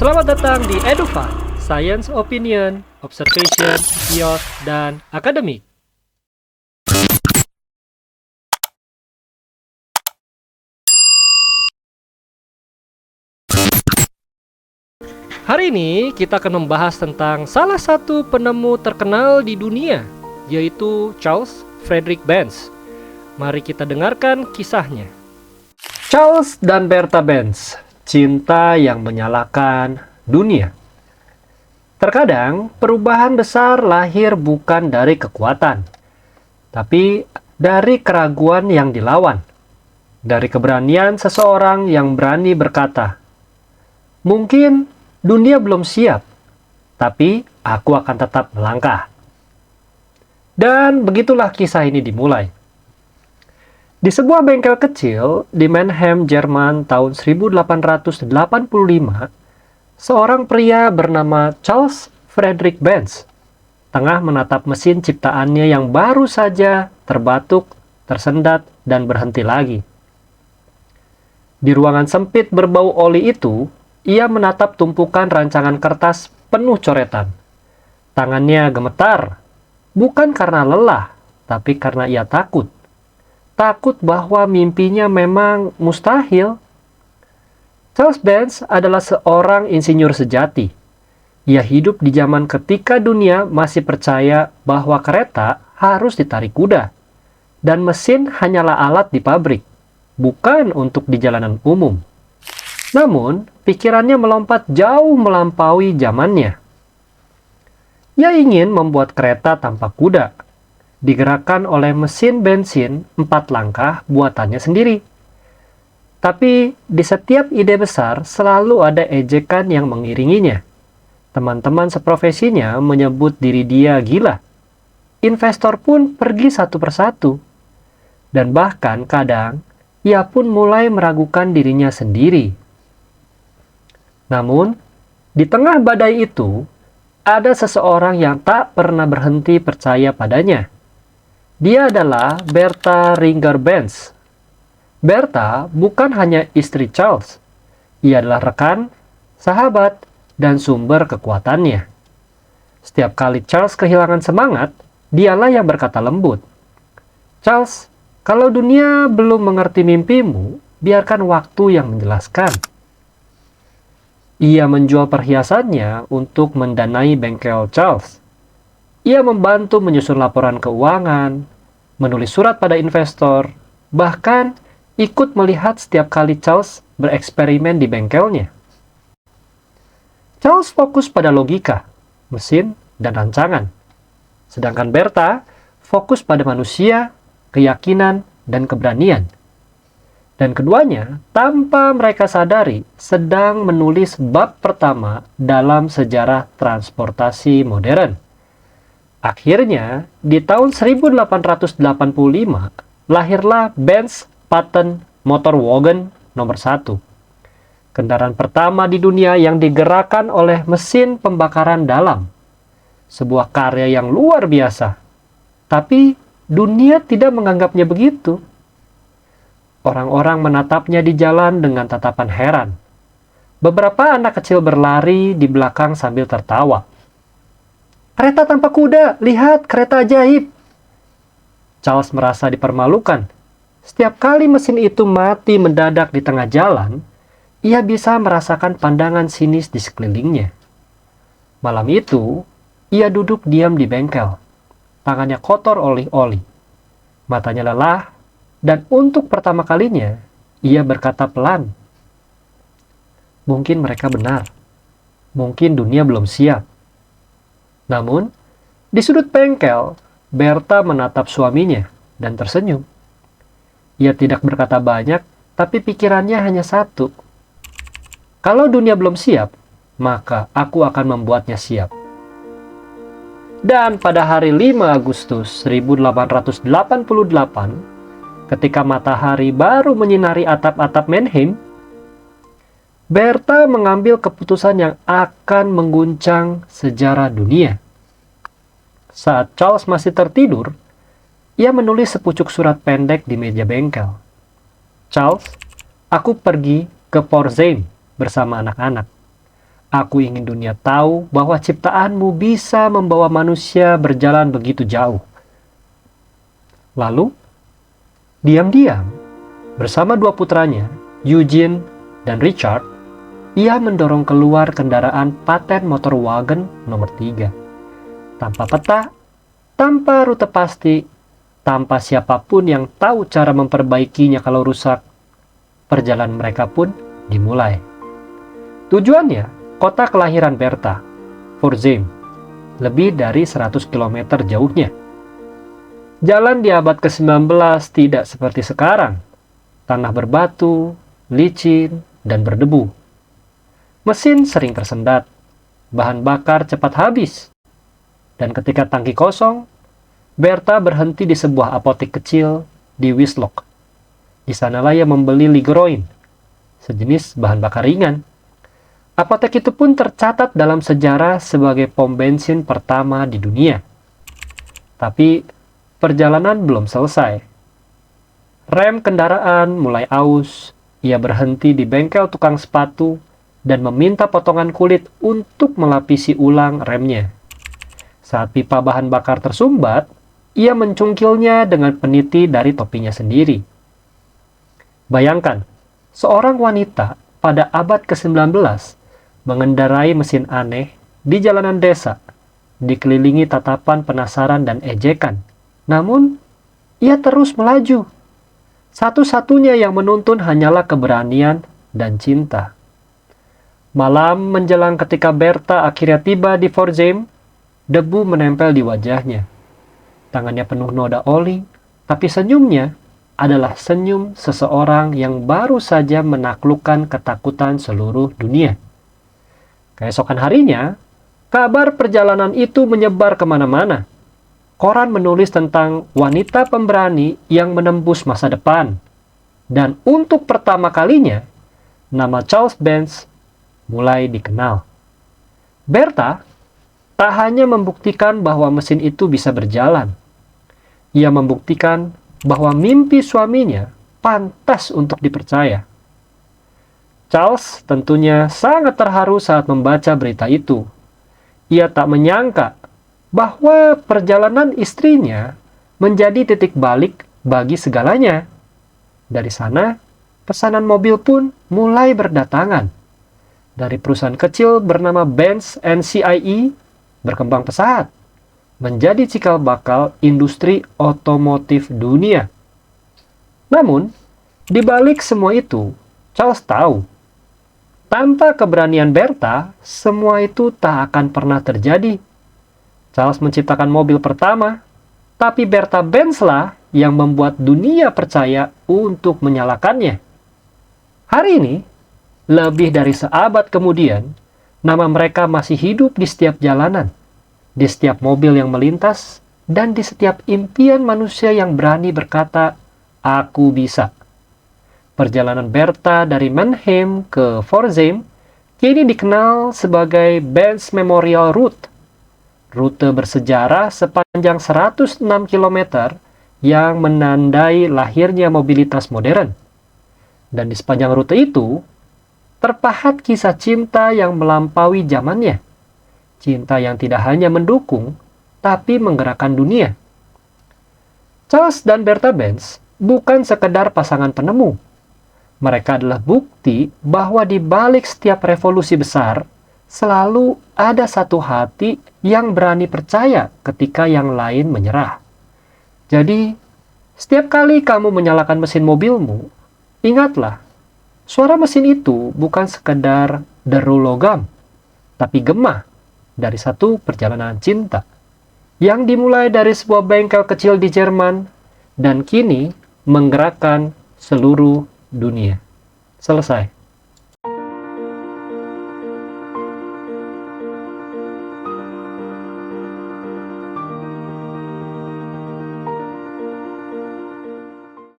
Selamat datang di EduFun, Science Opinion, Observation, Kios, dan Akademik. Hari ini kita akan membahas tentang salah satu penemu terkenal di dunia, yaitu Charles Frederick Benz. Mari kita dengarkan kisahnya. Charles dan Bertha Benz, cinta yang menyalakan dunia. Terkadang perubahan besar lahir bukan dari kekuatan, tapi dari keraguan yang dilawan. Dari keberanian seseorang yang berani berkata, "Mungkin dunia belum siap, tapi aku akan tetap melangkah." Dan begitulah kisah ini dimulai. Di sebuah bengkel kecil di Mannheim, Jerman tahun 1885, seorang pria bernama Charles Frederick Benz tengah menatap mesin ciptaannya yang baru saja terbatuk, tersendat, dan berhenti lagi. Di ruangan sempit berbau oli itu, ia menatap tumpukan rancangan kertas penuh coretan. Tangannya gemetar, bukan karena lelah, tapi karena ia takut. Takut bahwa mimpinya memang mustahil. Charles Benz adalah seorang insinyur sejati. Ia hidup di zaman ketika dunia masih percaya bahwa kereta harus ditarik kuda, dan mesin hanyalah alat di pabrik, bukan untuk di jalanan umum. Namun, pikirannya melompat jauh melampaui zamannya. Ia ingin membuat kereta tanpa kuda, digerakkan oleh mesin bensin 4 langkah buatannya sendiri. Tapi di setiap ide besar selalu ada ejekan yang mengiringinya. Teman-teman seprofesinya menyebut diri dia gila. Investor pun pergi satu persatu. Dan bahkan kadang ia pun mulai meragukan dirinya sendiri. Namun, di tengah badai itu, ada seseorang yang tak pernah berhenti percaya padanya. Dia adalah Bertha Ringer Benz. Bertha bukan hanya istri Charles. Ia adalah rekan, sahabat, dan sumber kekuatannya. Setiap kali Charles kehilangan semangat, dialah yang berkata lembut, "Charles, kalau dunia belum mengerti mimpimu, biarkan waktu yang menjelaskan." Ia menjual perhiasannya untuk mendanai bengkel Charles. Ia membantu menyusun laporan keuangan, menulis surat pada investor, bahkan ikut melihat setiap kali Charles bereksperimen di bengkelnya. Charles fokus pada logika, mesin, dan rancangan. Sedangkan Bertha fokus pada manusia, keyakinan, dan keberanian. Dan keduanya, tanpa mereka sadari, sedang menulis bab pertama dalam sejarah transportasi modern. Akhirnya, di tahun 1885, lahirlah Benz Patent Motor Wagon nomor 1. Kendaraan pertama di dunia yang digerakkan oleh mesin pembakaran dalam. Sebuah karya yang luar biasa. Tapi, dunia tidak menganggapnya begitu. Orang-orang menatapnya di jalan dengan tatapan heran. Beberapa anak kecil berlari di belakang sambil tertawa. "Kereta tanpa kuda, lihat kereta ajaib." Charles merasa dipermalukan. Setiap kali mesin itu mati mendadak di tengah jalan, ia bisa merasakan pandangan sinis di sekelilingnya. Malam itu, ia duduk diam di bengkel. Tangannya kotor oleh oli. Matanya lelah, dan untuk pertama kalinya, ia berkata pelan, "Mungkin mereka benar. Mungkin dunia belum siap." Namun, di sudut bengkel, Bertha menatap suaminya dan tersenyum. Ia tidak berkata banyak, tapi pikirannya hanya satu. "Kalau dunia belum siap, maka aku akan membuatnya siap." Dan pada hari 5 Agustus 1888, ketika matahari baru menyinari atap-atap Mannheim, Bertha mengambil keputusan yang akan mengguncang sejarah dunia. Saat Charles masih tertidur, ia menulis sepucuk surat pendek di meja bengkel. "Charles, aku pergi ke Pforzheim bersama anak-anak. Aku ingin dunia tahu bahwa ciptaanmu bisa membawa manusia berjalan begitu jauh. Lalu, diam-diam, bersama dua putranya, Eugene dan Richard, ia mendorong keluar kendaraan paten motor wagon nomor 3. Tanpa peta, tanpa rute pasti, tanpa siapapun yang tahu cara memperbaikinya kalau rusak, perjalanan mereka pun dimulai. Tujuannya, kota kelahiran Bertha, Pforzheim, lebih dari 100 km jauhnya. Jalan di abad ke-19 tidak seperti sekarang. Tanah berbatu, licin, dan berdebu. Mesin sering tersendat, bahan bakar cepat habis. Dan ketika tangki kosong, Bertha berhenti di sebuah apotek kecil di Wiesloch. Di sanalah ia membeli Ligroin, sejenis bahan bakar ringan. Apotek itu pun tercatat dalam sejarah sebagai pom bensin pertama di dunia. Tapi perjalanan belum selesai. Rem kendaraan mulai aus. Ia berhenti di bengkel tukang sepatu dan meminta potongan kulit untuk melapisi ulang remnya. Saat pipa bahan bakar tersumbat, ia mencungkilnya dengan peniti dari topinya sendiri. Bayangkan, seorang wanita pada abad ke-19 mengendarai mesin aneh di jalanan desa, dikelilingi tatapan penasaran dan ejekan. Namun, ia terus melaju. Satu-satunya yang menuntun hanyalah keberanian dan cinta. Malam menjelang ketika Bertha akhirnya tiba di Pforzheim, debu menempel di wajahnya. Tangannya penuh noda oli, tapi senyumnya adalah senyum seseorang yang baru saja menaklukkan ketakutan seluruh dunia. Keesokan harinya, kabar perjalanan itu menyebar kemana-mana. Koran menulis tentang wanita pemberani yang menembus masa depan. Dan untuk pertama kalinya, nama Charles Benz mulai dikenal. Bertha tak hanya membuktikan bahwa mesin itu bisa berjalan. Ia membuktikan bahwa mimpi suaminya pantas untuk dipercaya. Charles tentunya sangat terharu saat membaca berita itu. Ia tak menyangka bahwa perjalanan istrinya menjadi titik balik bagi segalanya. Dari sana, pesanan mobil pun mulai berdatangan. Dari perusahaan kecil bernama Benz and CIE berkembang pesat, menjadi cikal bakal industri otomotif dunia. Namun, di balik semua itu, Charles tahu, tanpa keberanian Bertha, semua itu tak akan pernah terjadi. Charles menciptakan mobil pertama, tapi Bertha Benz-lah yang membuat dunia percaya untuk menyalakannya. Hari ini, lebih dari seabad kemudian, nama mereka masih hidup di setiap jalanan, di setiap mobil yang melintas, dan di setiap impian manusia yang berani berkata, "Aku bisa." Perjalanan Bertha dari Mannheim ke Pforzheim kini dikenal sebagai Benz Memorial Route, rute bersejarah sepanjang 106 km yang menandai lahirnya mobilitas modern. Dan di sepanjang rute itu, terpahat kisah cinta yang melampaui zamannya. Cinta yang tidak hanya mendukung, tapi menggerakkan dunia. Charles dan Bertha Benz bukan sekedar pasangan penemu. Mereka adalah bukti bahwa di balik setiap revolusi besar, selalu ada satu hati yang berani percaya ketika yang lain menyerah. Jadi, setiap kali kamu menyalakan mesin mobilmu, ingatlah, suara mesin itu bukan sekedar deru logam, tapi gema dari satu perjalanan cinta yang dimulai dari sebuah bengkel kecil di Jerman dan kini menggerakkan seluruh dunia. Selesai.